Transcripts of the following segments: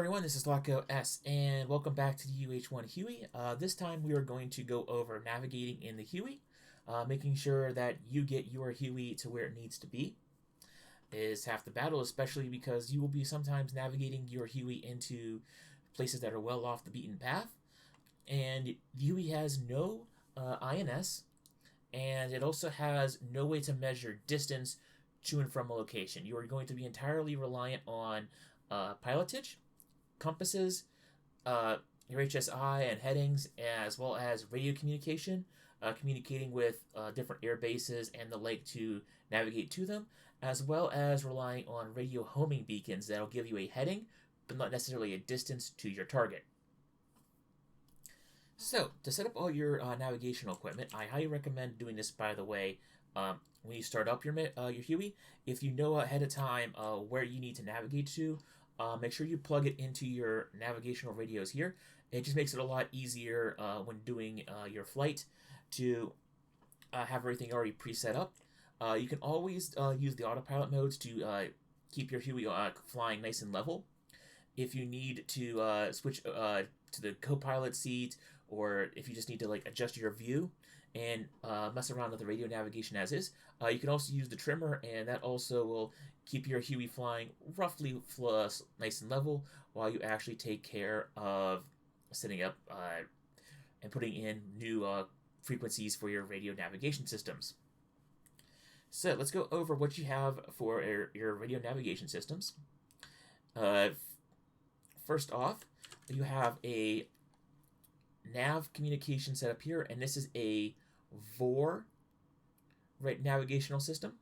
everyone, this is Locko S, and welcome back to the UH-1 Huey. This time we are going to go over navigating in the Huey, making sure that you get your Huey to where it needs to be is half the battle, especially because you will be sometimes navigating your Huey into places that are well off the beaten path. And the Huey has no INS, and it also has no way to measure distance to and from a location. You are going to be entirely reliant on pilotage, compasses, your HSI and headings, as well as radio communication, communicating with different air bases and the like to navigate to them, as well as relying on radio homing beacons that'll give you a heading, but not necessarily a distance to your target. So, to set up all your navigational equipment, I highly recommend doing this, by the way, when you start up your Huey. If you know ahead of time where you need to navigate to, make sure you plug it into your navigational radios here. It just makes it a lot easier when doing your flight to have everything already preset up. You can always use the autopilot modes to keep your Huey flying nice and level. If you need to switch to the co-pilot seat, or if you just need to adjust your view and mess around with the radio navigation as is, you can also use the trimmer, and that also will keep your Huey flying roughly nice and level while you actually take care of setting up and putting in new frequencies for your radio navigation systems. So let's go over what you have for your radio navigation systems. First off, you have a nav communication setup here, and this is a VOR navigational system.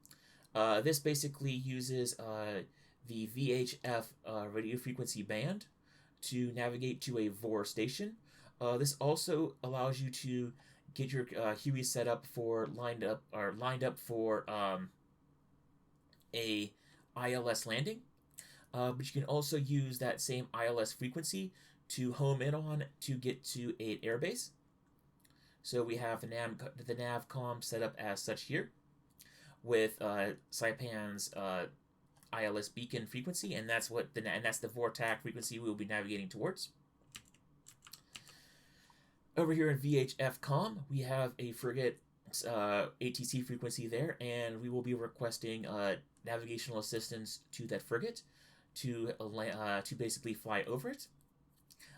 This basically uses the VHF radio frequency band to navigate to a VOR station. This also allows you to get your Huey set up for lined up for a ILS landing. But you can also use that same ILS frequency to home in on to get to an airbase. So we have the NavCom set up as such here, with Saipan's ILS beacon frequency, and that's the VOR-TAC frequency we will be navigating towards. Over here in VHF COM, we have a frigate ATC frequency there, and we will be requesting navigational assistance to that frigate to basically fly over it.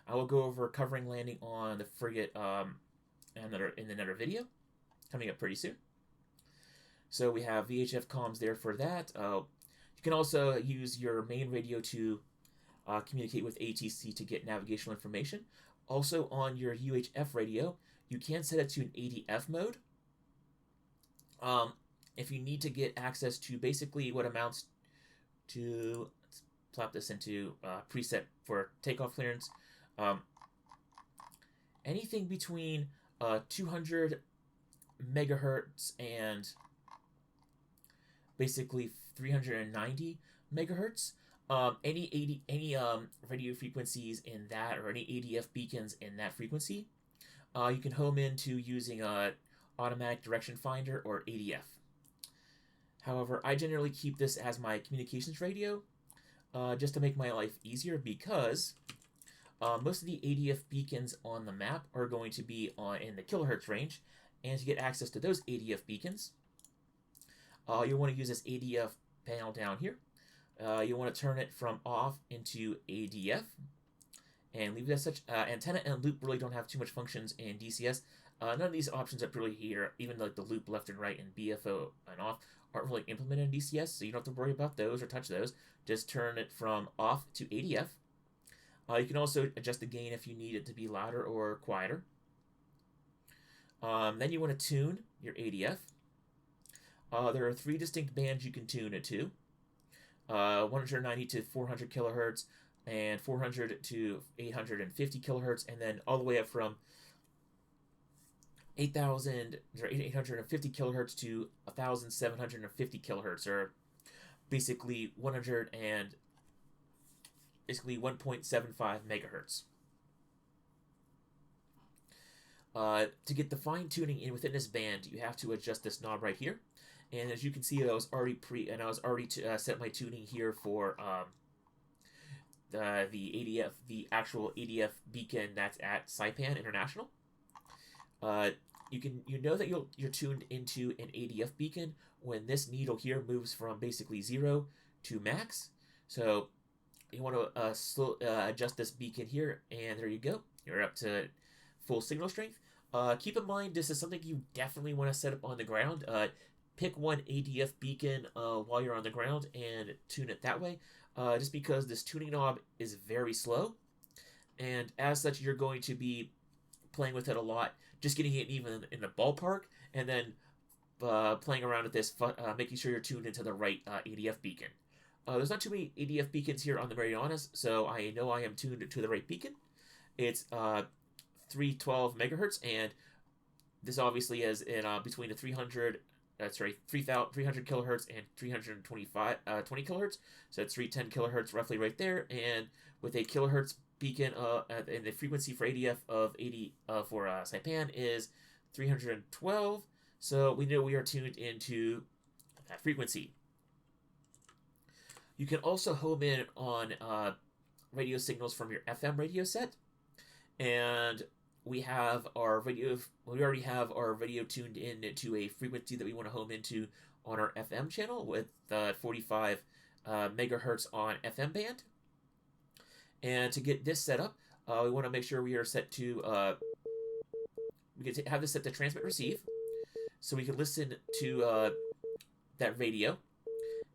I will go over covering landing on the frigate in another video coming up pretty soon. So we have VHF comms there for that. You can also use your main radio to communicate with ATC to get navigational information. Also on your UHF radio, you can set it to an ADF mode. If you need to get access to basically what amounts to, let's plop this into preset for takeoff clearance, anything between 200 megahertz and basically 390 megahertz. Any radio frequencies in that, or any ADF beacons in that frequency, you can home into using automatic direction finder or ADF. However, I generally keep this as my communications radio, just to make my life easier, because most of the ADF beacons on the map are going to be in the kilohertz range, and to get access to those ADF beacons, you'll want to use this ADF panel down here. You'll want to turn it from off into ADF and leave it as such. Antenna and loop really don't have too much functions in DCS. None of these options up really here, even like the loop left and right and BFO and off, aren't really implemented in DCS, so you don't have to worry about those or touch those. Just turn it from off to ADF. You can also adjust the gain if you need it to be louder or quieter. Then you want to tune your ADF. There are 3 distinct bands you can tune it to. 190 to 400 kilohertz, and 400 to 850 kilohertz, and then all the way up from 850 kilohertz to 1,750 kilohertz, or basically 1.75 megahertz. To get the fine tuning in within this band, you have to adjust this knob right here. And as you can see, I was already set my tuning here for the ADF, the actual ADF beacon that's at Saipan International. You know that you're tuned into an ADF beacon when this needle here moves from basically 0 to max. So you want to adjust this beacon here, and there you go. You're up to full signal strength. Keep in mind, this is something you definitely want to set up on the ground. Pick one ADF beacon while you're on the ground and tune it that way. Just because this tuning knob is very slow, and as such, you're going to be playing with it a lot, just getting it even in the ballpark, and then playing around with this, making sure you're tuned into the right ADF beacon. There's not too many ADF beacons here on the Marianas, so I know I am tuned to the right beacon. It's 312 megahertz, and this obviously is in between the 300 kilohertz and 320 kilohertz. So it's 310 kilohertz roughly right there, and with a kilohertz beacon and the frequency for ADF of 80 for Saipan is 312. So we know we are tuned into that frequency. You can also home in on radio signals from your FM radio set, and we have our radio. We already have our radio tuned in to a frequency that we want to home into on our FM channel with 45 megahertz on FM band. And to get this set up, we want to make sure we are set to. We can have this set to transmit receive, so we can listen to that radio,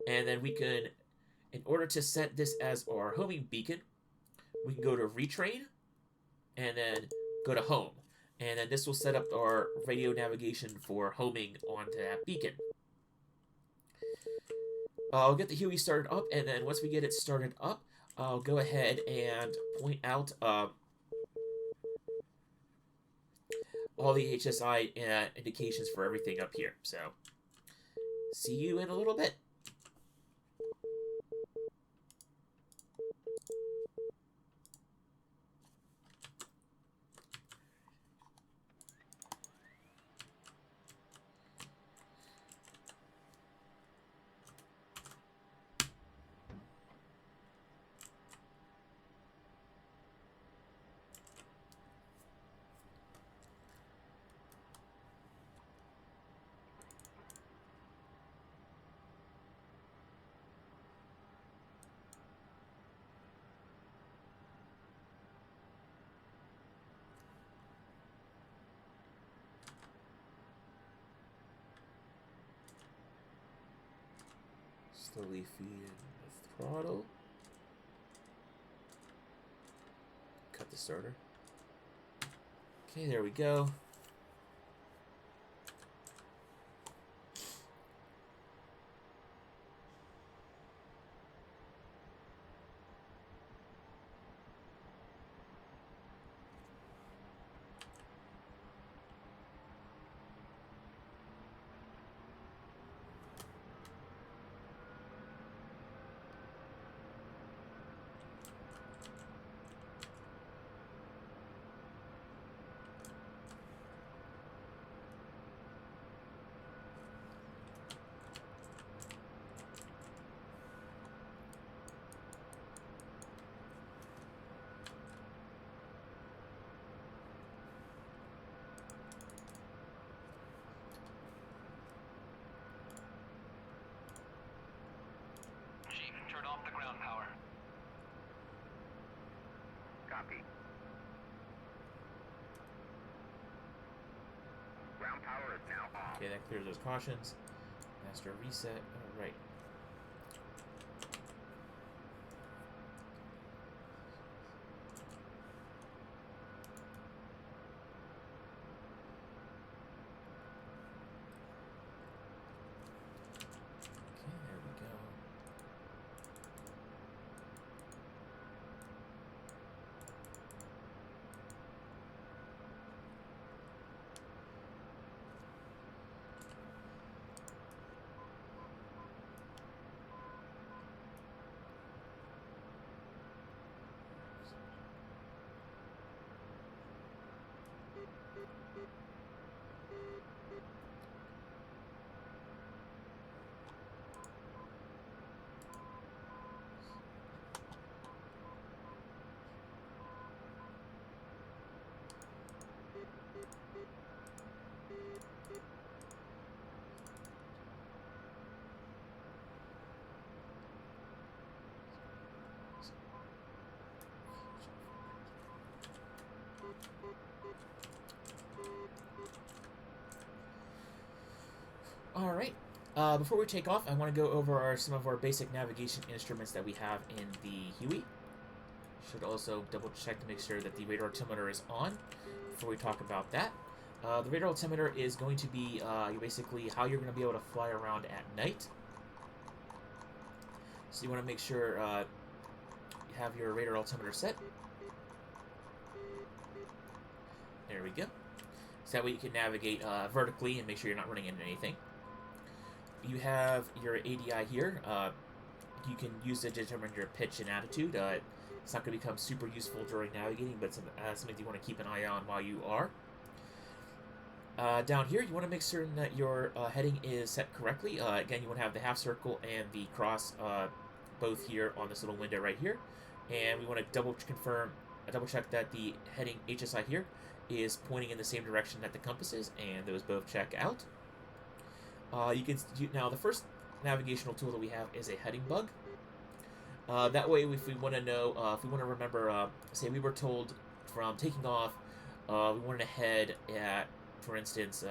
and then we can. In order to set this as our homing beacon, we can go to retrain and then go to home. And then this will set up our radio navigation for homing onto that beacon. I'll get the Huey started up, and then once we get it started up, I'll go ahead and point out all the HSI indications for everything up here. So, see you in a little bit. Slowly feed in the throttle. Cut the starter. Okay, there we go. Turn off the ground power. Copy. Ground power is now off. Okay, that clears those cautions. Master reset. All right. Alright, before we take off, I want to go over some of our basic navigation instruments that we have in the Huey. Should also double check to make sure that the radar altimeter is on before we talk about that. The radar altimeter is going to be basically how you're going to be able to fly around at night. So you want to make sure you have your radar altimeter set. There we go. So that way you can navigate vertically and make sure you're not running into anything. You have your ADI here. You can use it to determine your pitch and attitude. It's not going to become super useful during navigating, but something you want to keep an eye on while you are. Down here, you want to make certain that your heading is set correctly. Again, you want to have the half circle and the cross both here on this little window right here. And we want to double check that the heading HSI here is pointing in the same direction that the compass is, and those both check out. Now the first navigational tool that we have is a heading bug. That way, if we want to know, if we want to remember, say we were told from taking off, we wanted to head at, for instance,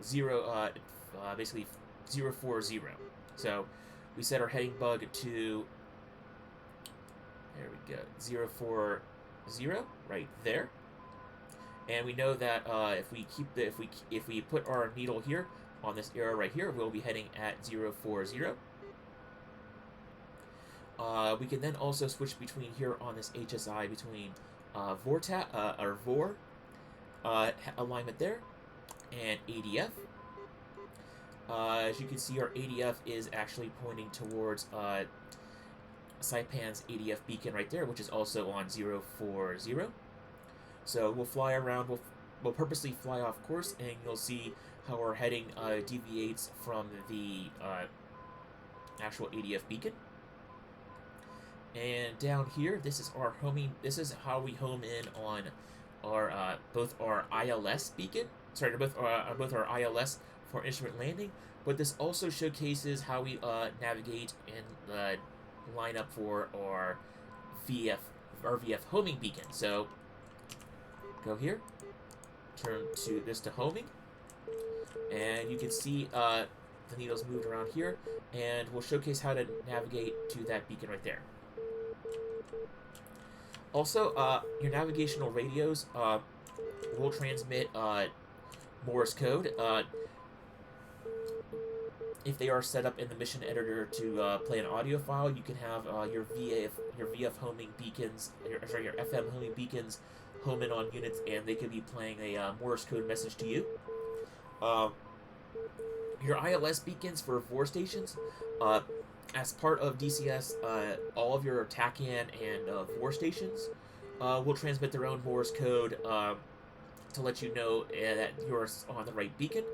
basically 040. So we set our heading bug to, there we go, 040 right there. And we know that if we put our needle here on this arrow right here, we'll be heading at 040. We can then also switch between here on this HSI between VOR alignment there and ADF. As you can see, our ADF is actually pointing towards Saipan's ADF beacon right there, which is also on 040. So we'll fly around, we'll purposely fly off course, and you'll see how our heading deviates from the actual ADF beacon. And down here, this is our homing. This is how we home in on our both our ILS beacon. Sorry, both our ILS for instrument landing. But this also showcases how we navigate and line up for our VF homing beacon. So go here, turn this to homing, and you can see the needles moved around here, and we'll showcase how to navigate to that beacon right there. Also, your navigational radios will transmit Morse code. If they are set up in the mission editor to play an audio file, you can have your VF homing beacons, your FM homing beacons home in on units, and they could be playing a Morse code message to you. Your ILS beacons for VOR stations, as part of DCS, all of your TACAN and VOR stations will transmit their own Morse code to let you know that you're on the right beacon.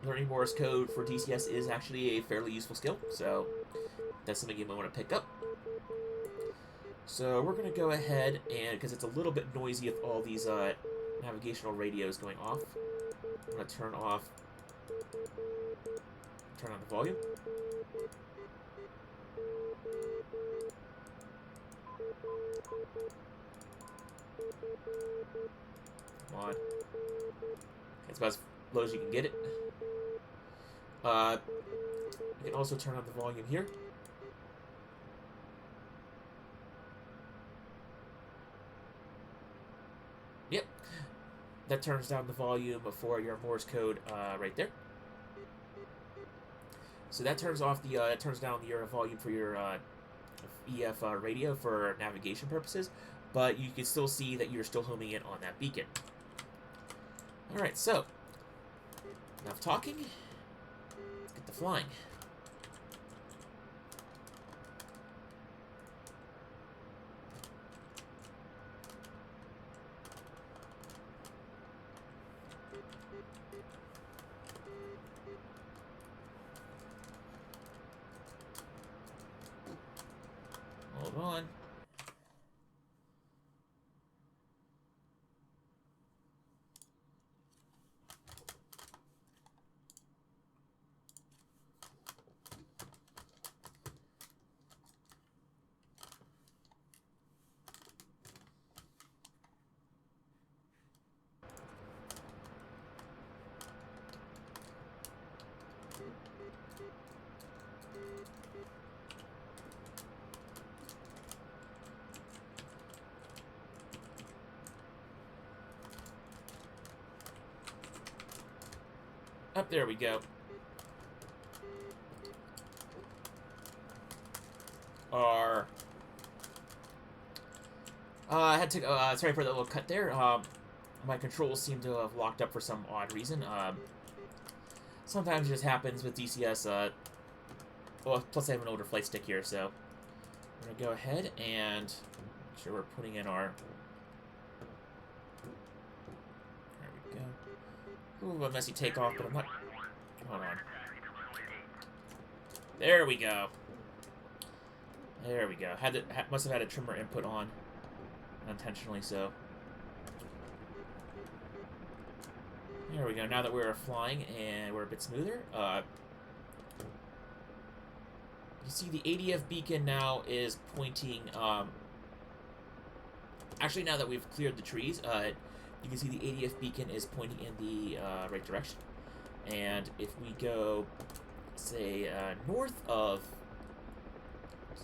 Learning Morse code for DCS is actually a fairly useful skill, so that's something you might want to pick up. So we're going to go ahead, and because it's a little bit noisy with all these navigational radios going off, I'm going to turn on the volume. Come on. It's about as low as you can get it. You can also turn on the volume here. Yep. That turns down the volume for your Morse code right there. So that turns off the turns down your volume for your EF radio for navigation purposes, but you can still see that you're still homing in on that beacon. All right, so enough talking. Let's get to flying. Hold on. Up there we go. Our I had to sorry for that little cut there. My controls seem to have locked up for some odd reason. Sometimes it just happens with DCS. Well, plus I have an older flight stick here, so I'm gonna go ahead and make sure we're putting in our. There we go. Ooh, a messy takeoff, but I'm not. Hold on. There we go. There we go. Must have had a trimmer input on unintentionally, so. There we go. Now that we're flying and we're a bit smoother, you see the ADF beacon now is pointing. Actually, now that we've cleared the trees, you can see the ADF beacon is pointing in the right direction. And if we go, say, north of.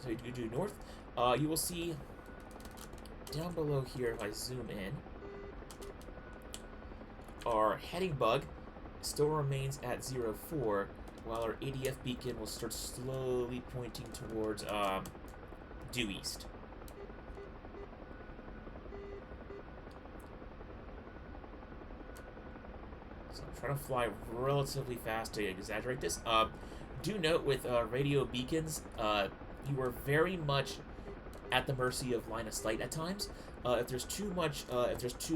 So you do north, you will see down below here, if I zoom in, our heading bug still remains at 04, while our ADF beacon will start slowly pointing towards due east. So I'm trying to fly relatively fast to exaggerate this. Do note with radio beacons, you are very much at the mercy of line of sight at times. If there's too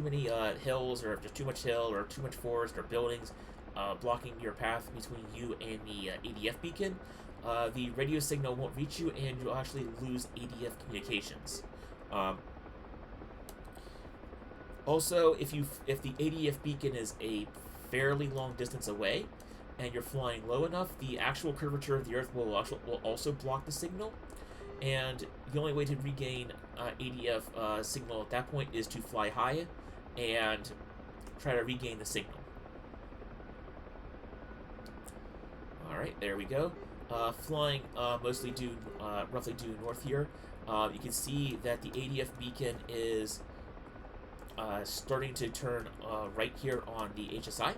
many hills, or if there's too much hill, or too much forest, or buildings blocking your path between you and the ADF beacon, the radio signal won't reach you, and you'll actually lose ADF communications. Also, if the ADF beacon is a fairly long distance away, and you're flying low enough, the actual curvature of the Earth will also block the signal. And the only way to regain ADF signal at that point is to fly high and try to regain the signal. Alright, there we go. Flying roughly due north here, you can see that the ADF beacon is starting to turn right here on the HSI.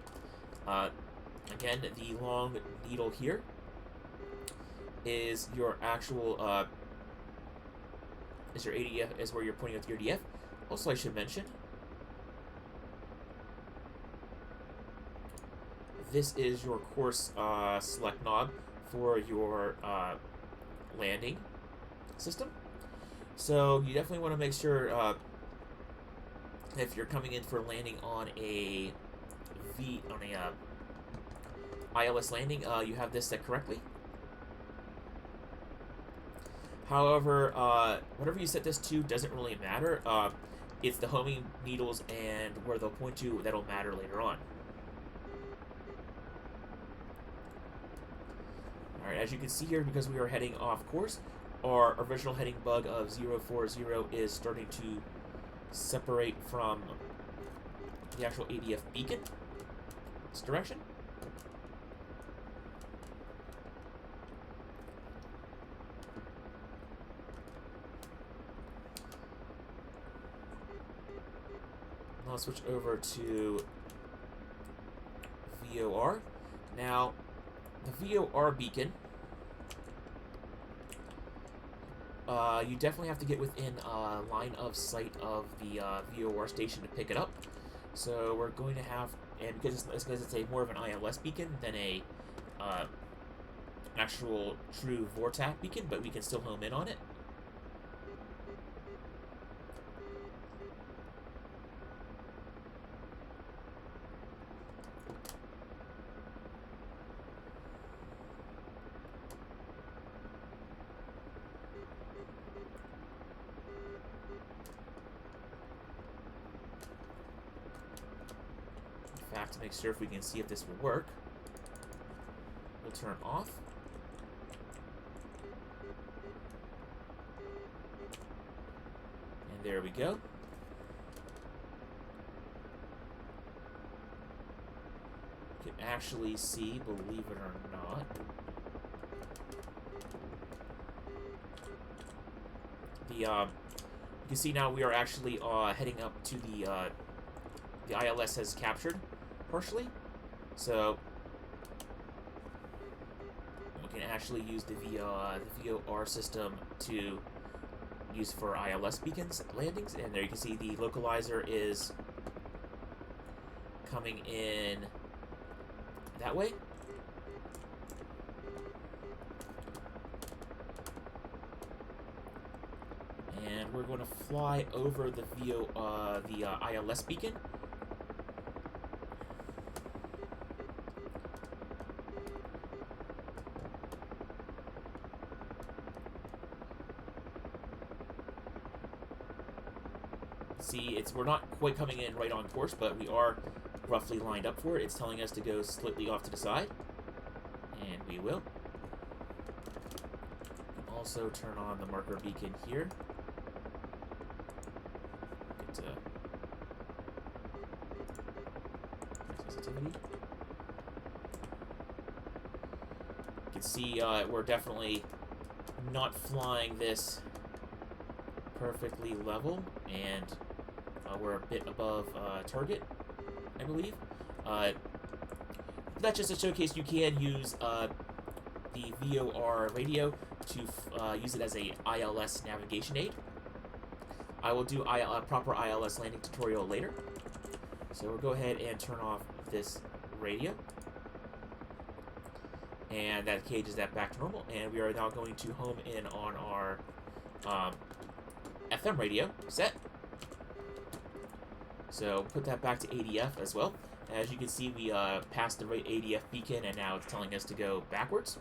Again, the long needle here is your actual is your ADF, is where you're pointing at your ADF. Also, I should mention, this is your course select knob for your landing system. So you definitely want to make sure if you're coming in for landing on a ILS landing, you have this set correctly. However, whatever you set this to doesn't really matter. It's the homing needles and where they'll point to that'll matter later on. Alright, as you can see here, because we are heading off course, our original heading bug of 040 is starting to separate from the actual ADF beacon. This direction. I'll switch over to VOR. Now, the VOR beacon, you definitely have to get within line of sight of the VOR station to pick it up. So we're going to have, and because it's a more of an ILS beacon than a actual true VORTAC beacon, but we can still home in on it. To make sure if we can see if this will work, we'll turn off. And there we go. You can actually see, believe it or not, the you can see now we are actually heading up to the ILS has captured partially. So actually use the VOR system to use for ILS beacons landings. And there you can see the localizer is coming in that way. And we're going to fly over the ILS beacon. See, we're not quite coming in right on course, but we are roughly lined up for it. It's telling us to go slightly off to the side, and we will. Also turn on the marker beacon here. Get sensitivity. You can see we're definitely not flying this perfectly level, and we're a bit above target, I believe. That's just to showcase you can use the VOR radio to use it as a ILS navigation aid. I will do a proper ILS landing tutorial later. So we'll go ahead and turn off this radio. And that cages that back to normal. And we are now going to home in on our FM radio set. So put that back to ADF as well. As you can see, we passed the right ADF beacon, and now it's telling us to go backwards.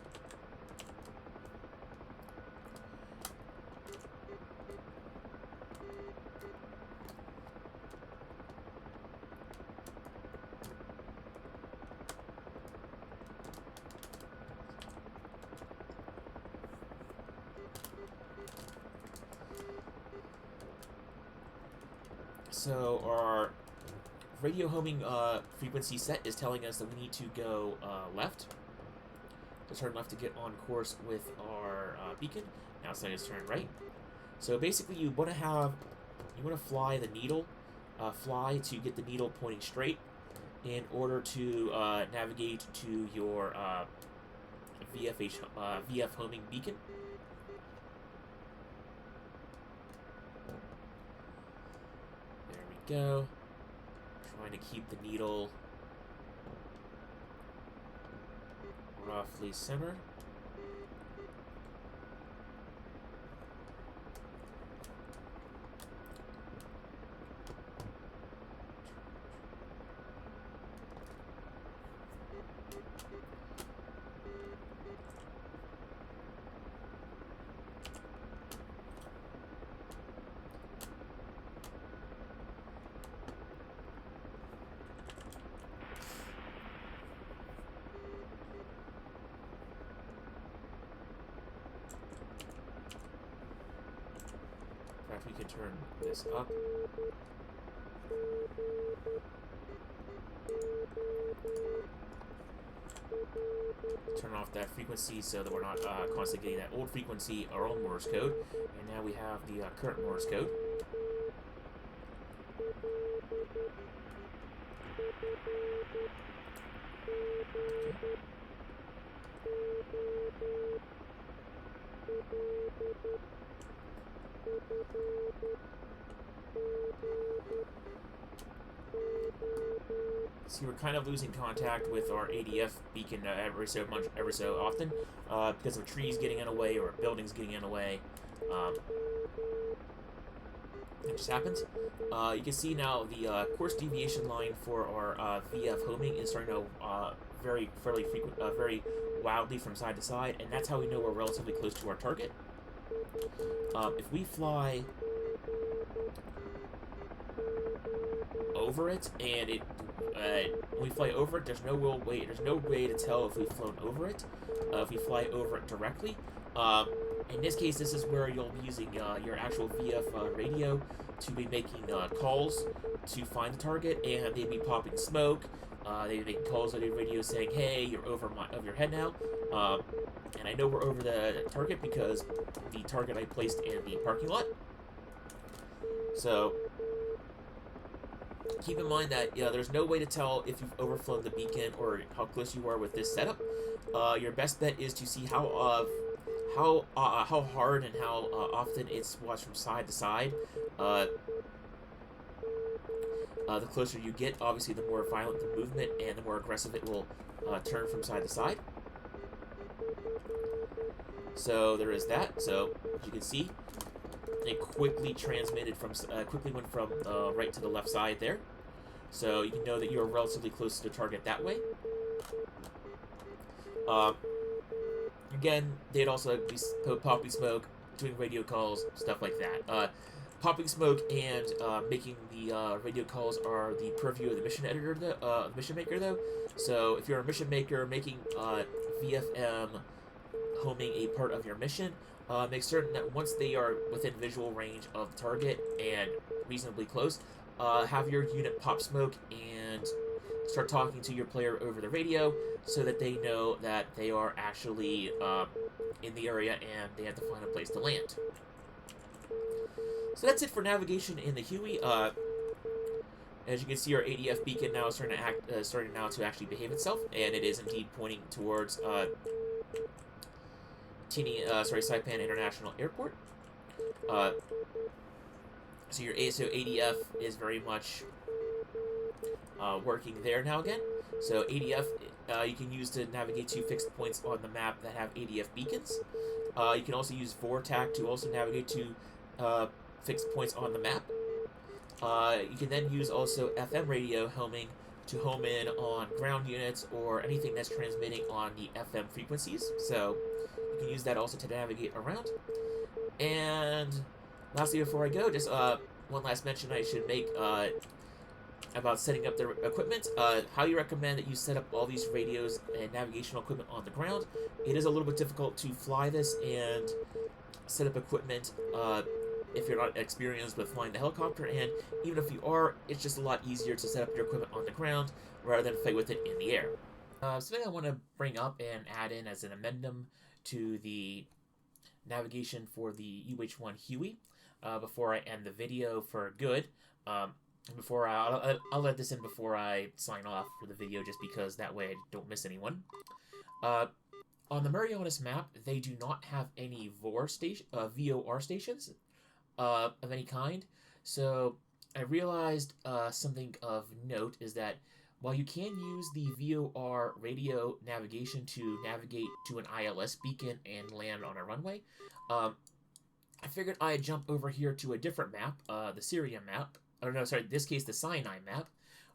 So our radio homing frequency set is telling us that we need to go left. To turn left to get on course with our beacon. Now it's telling us to turn right. So basically, you want to fly the needle, to get the needle pointing straight, in order to navigate to your VF homing beacon. Go. Trying to keep the needle roughly centered. We can turn this up. Turn off that frequency so that we're not constantly getting that old frequency, our own Morse code. And now we have the current Morse code. See, we're kind of losing contact with our ADF beacon every so often because of trees getting in the way or buildings getting in the way. It just happens. You can see now the course deviation line for our VF homing is starting to very wildly from side to side, and that's how we know we're relatively close to our target. If we fly over it, and when we fly over it, there's no way to tell if we've flown over it. If we fly over it directly, in this case, this is where you'll be using your actual VF radio to be making calls to find the target, and they'd be popping smoke. They'd be making calls on the radio saying, "Hey, you're over your head now." And I know we're over the target because the target I placed in the parking lot. So keep in mind that there's no way to tell if you've overflown the beacon or how close you are with this setup. your best bet is to see how hard and how often it's watched from side to side. The closer you get, obviously, the more violent the movement and the more aggressive it will turn from side to side. So there is that. So as you can see, it quickly transmitted from quickly went from right to the left side there. So you can know that you are relatively close to the target that way. Again, they'd also be popping smoke, doing radio calls, stuff like that. Popping smoke and making the radio calls are the purview of the mission editor, mission maker, though. So if you're a mission maker, making VFM homing a part of your mission, make certain that once they are within visual range of the target and reasonably close, have your unit pop smoke and start talking to your player over the radio so that they know that they are actually in the area and they have to find a place to land. So that's it for navigation in the Huey. As you can see, our ADF beacon now is starting now to actually behave itself, and it is indeed pointing towards Saipan International Airport. So ADF is very much working there now again. So ADF you can use to navigate to fixed points on the map that have ADF beacons. You can also use VOR to also navigate to fixed points on the map. You can then use also FM radio homing to home in on ground units or anything that's transmitting on the FM frequencies. So you can use that also to navigate around. And lastly, before I go, just one last mention I should make about setting up the equipment. Highly recommend that you set up all these radios and navigational equipment on the ground. It is a little bit difficult to fly this and set up equipment if you're not experienced with flying the helicopter, and even if you are, it's just a lot easier to set up your equipment on the ground rather than fight with it in the air. Something I want to bring up and add in as an addendum to the navigation for the UH-1 Huey before I end the video for good. I'll let this in before I sign off for the video, just because that way I don't miss anyone. On the Marianas map, they do not have any VOR stations of any kind. So I realized something of note is that while you can use the VOR radio navigation to navigate to an ILS beacon and land on a runway, I figured I'd jump over here to a different map, the Syria map. Or no, sorry, in this case the Sinai map,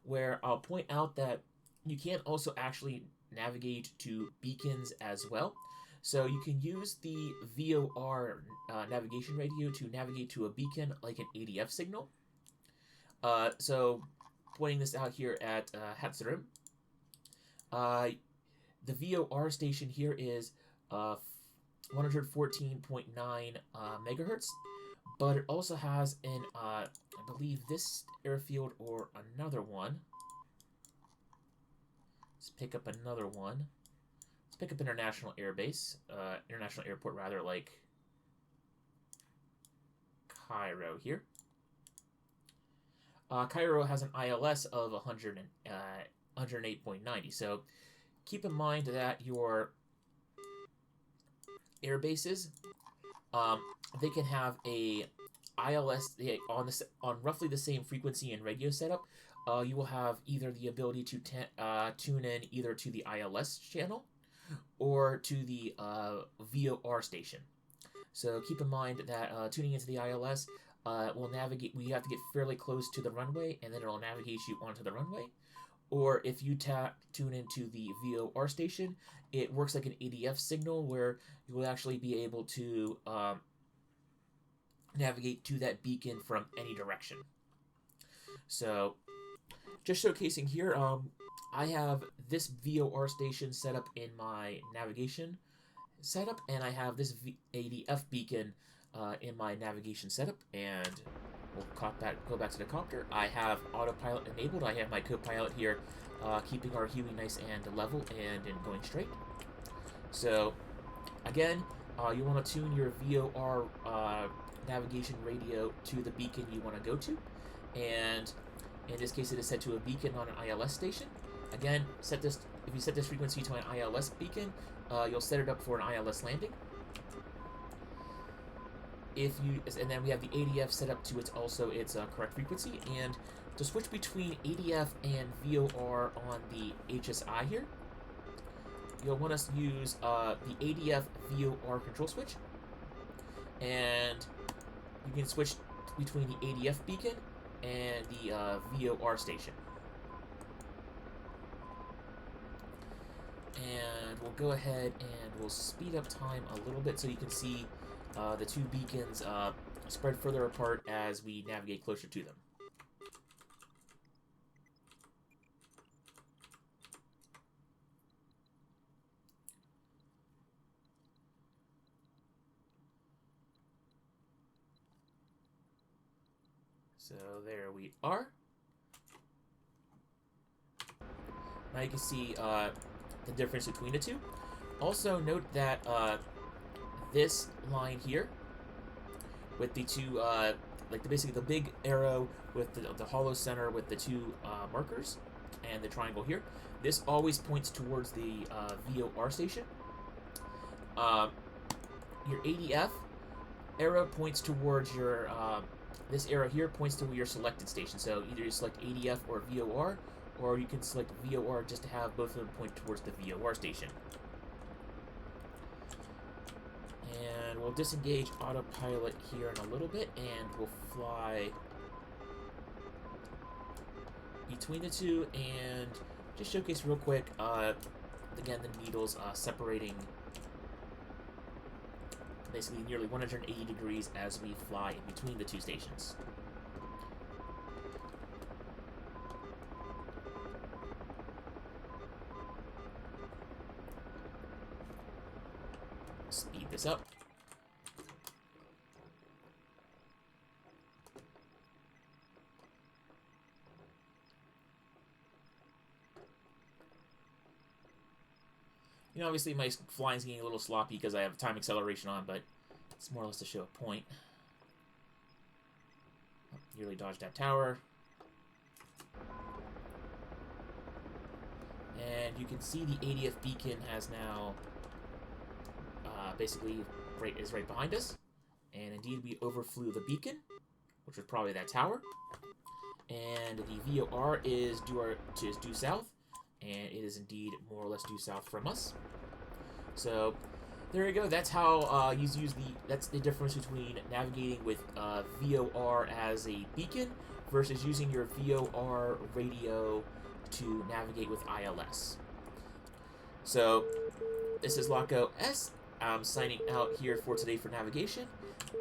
where I'll point out that you can also actually navigate to beacons as well. So you can use the VOR navigation radio to navigate to a beacon like an ADF signal. So pointing this out here at Hatzerim, the VOR station here is 114.9 megahertz, but it also has an, I believe this airfield or another one. Let's pick up another one. Let's pick up International International Airport rather, like Cairo here. Cairo has an ILS of 108.90, so keep in mind that your air bases, they can have a ILS on roughly the same frequency and radio setup. You will have either the ability to tune in either to the ILS channel or to the VOR station. So keep in mind that tuning into the ILS will navigate. We have to get fairly close to the runway, and then it'll navigate you onto the runway. Or if you tune into the VOR station, it works like an ADF signal where you will actually be able to navigate to that beacon from any direction. So, just showcasing here, I have this VOR station set up in my navigation setup, and I have this ADF beacon in my navigation setup, and we'll go back to the copter. I have autopilot enabled. I have my co-pilot here keeping our Huey nice and level and going straight. So, again, you want to tune your VOR navigation radio to the beacon you want to go to, and in this case it is set to a beacon on an ILS station. Again, set this if you set this frequency to an ILS beacon, you'll set it up for an ILS landing. And then we have the ADF set up to its correct frequency. And to switch between ADF and VOR on the HSI here, you'll want us to use the ADF VOR control switch, and you can switch between the ADF beacon and the VOR station. And we'll go ahead and we'll speed up time a little bit so you can see the two beacons spread further apart as we navigate closer to them. So there we are. Now you can see the difference between the two. Also note that this line here, with the two, basically the big arrow with the hollow center with the two markers, and the triangle here, this always points towards the VOR station. Your ADF arrow points towards your, this arrow here points to your selected station. So either you select ADF or VOR, or you can select VOR just to have both of them point towards the VOR station. And we'll disengage autopilot here in a little bit, and we'll fly between the two, and just showcase real quick, again, the needles separating basically nearly 180 degrees as we fly in between the two stations. Speed this up. You know, obviously my flying's getting a little sloppy because I have time acceleration on, but it's more or less to show a point. Nearly dodged that tower. And you can see the ADF beacon has now basically is right behind us. And indeed we overflew the beacon, which was probably that tower. And the VOR is due south, and it is indeed more or less due south from us. So there you go. That's how that's the difference between navigating with VOR as a beacon versus using your VOR radio to navigate with ILS. So this is Laco S. I'm signing out here for today for navigation,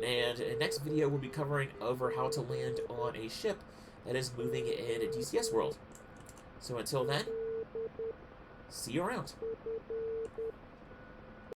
and in the next video we'll be covering over how to land on a ship that is moving in a DCS world. So until then, see you around.